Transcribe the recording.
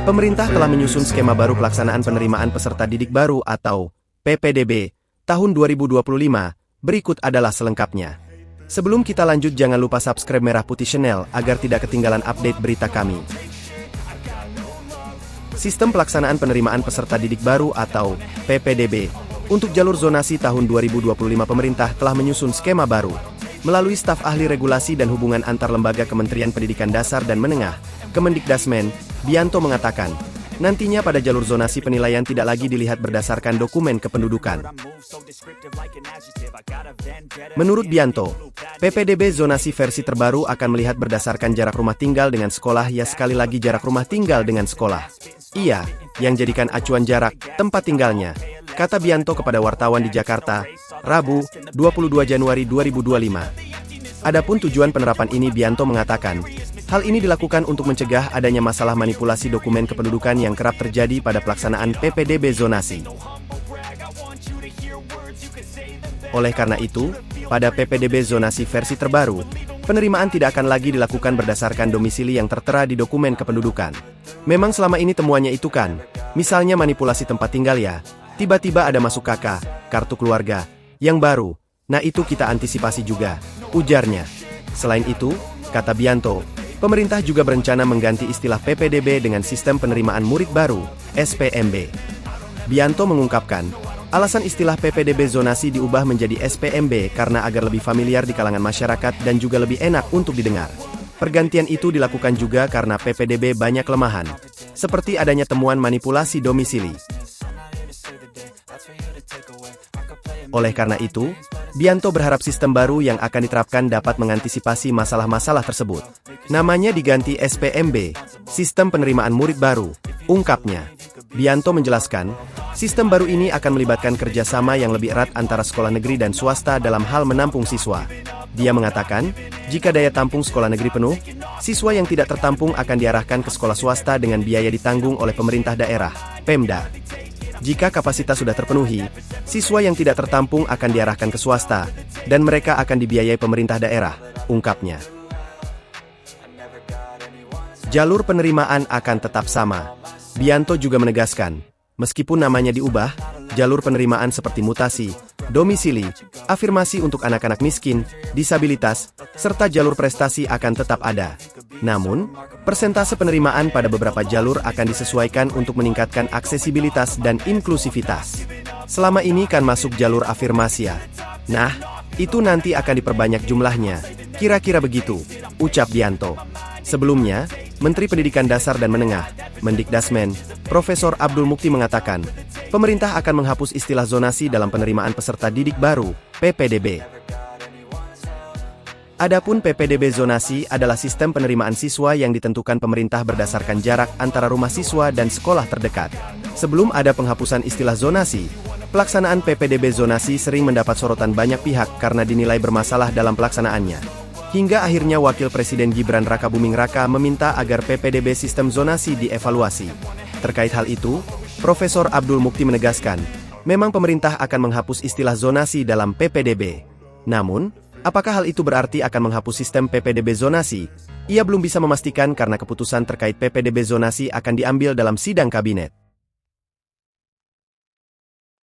Pemerintah telah menyusun skema baru pelaksanaan penerimaan peserta didik baru atau PPDB tahun 2025. Berikut adalah selengkapnya. Sebelum kita lanjut, jangan lupa subscribe Merah Putih Channel agar tidak ketinggalan update berita kami. Sistem pelaksanaan penerimaan peserta didik baru atau PPDB untuk jalur zonasi tahun 2025, pemerintah telah menyusun skema baru. Melalui staf ahli regulasi dan hubungan antar lembaga Kementerian Pendidikan Dasar dan Menengah, Kemendikdasmen, Bianto mengatakan, nantinya pada jalur zonasi penilaian tidak lagi dilihat berdasarkan dokumen kependudukan. Menurut Bianto, PPDB zonasi versi terbaru akan melihat berdasarkan jarak rumah tinggal dengan sekolah. Ya, sekali lagi jarak rumah tinggal dengan sekolah. Ia yang jadikan acuan jarak tempat tinggalnya, kata Bianto kepada wartawan di Jakarta, Rabu, 22 Januari 2025. Adapun tujuan penerapan ini, Bianto mengatakan, hal ini dilakukan untuk mencegah adanya masalah manipulasi dokumen kependudukan yang kerap terjadi pada pelaksanaan PPDB zonasi. Oleh karena itu, pada PPDB zonasi versi terbaru, penerimaan tidak akan lagi dilakukan berdasarkan domisili yang tertera di dokumen kependudukan. Memang selama ini temuannya itu kan, misalnya manipulasi tempat tinggal ya, tiba-tiba ada masuk KK, kartu keluarga, yang baru. Nah, itu kita antisipasi juga, ujarnya. Selain itu, kata Bianto, pemerintah juga berencana mengganti istilah PPDB dengan sistem penerimaan murid baru, SPMB. Bianto mengungkapkan, alasan istilah PPDB zonasi diubah menjadi SPMB karena agar lebih familiar di kalangan masyarakat dan juga lebih enak untuk didengar. Pergantian itu dilakukan juga karena PPDB banyak kelemahan, seperti adanya temuan manipulasi domisili. Oleh karena itu, Bianto berharap sistem baru yang akan diterapkan dapat mengantisipasi masalah-masalah tersebut. Namanya diganti SPMB, Sistem Penerimaan Murid Baru, ungkapnya. Bianto menjelaskan, sistem baru ini akan melibatkan kerjasama yang lebih erat antara sekolah negeri dan swasta dalam hal menampung siswa. Dia mengatakan, jika daya tampung sekolah negeri penuh, siswa yang tidak tertampung akan diarahkan ke sekolah swasta dengan biaya ditanggung oleh pemerintah daerah, Pemda. Jika kapasitas sudah terpenuhi, siswa yang tidak tertampung akan diarahkan ke swasta, dan mereka akan dibiayai pemerintah daerah, ungkapnya. Jalur penerimaan akan tetap sama. Bianto juga menegaskan, meskipun namanya diubah, jalur penerimaan seperti mutasi, domisili, afirmasi untuk anak-anak miskin, disabilitas, serta jalur prestasi akan tetap ada. Namun, persentase penerimaan pada beberapa jalur akan disesuaikan untuk meningkatkan aksesibilitas dan inklusivitas. Selama ini kan masuk jalur afirmasi ya. Nah, itu nanti akan diperbanyak jumlahnya. Kira-kira begitu, ucap Bianto. Sebelumnya, Menteri Pendidikan Dasar dan Menengah, Mendikdasmen, Profesor Abdul Mukti mengatakan, pemerintah akan menghapus istilah zonasi dalam penerimaan peserta didik baru, PPDB. Adapun PPDB zonasi adalah sistem penerimaan siswa yang ditentukan pemerintah berdasarkan jarak antara rumah siswa dan sekolah terdekat. Sebelum ada penghapusan istilah zonasi, pelaksanaan PPDB zonasi sering mendapat sorotan banyak pihak karena dinilai bermasalah dalam pelaksanaannya. Hingga akhirnya Wakil Presiden Gibran Rakabuming Raka meminta agar PPDB sistem zonasi dievaluasi. Terkait hal itu, Profesor Abdul Mukti menegaskan, memang pemerintah akan menghapus istilah zonasi dalam PPDB. Namun, apakah hal itu berarti akan menghapus sistem PPDB zonasi? Ia belum bisa memastikan karena keputusan terkait PPDB zonasi akan diambil dalam sidang kabinet.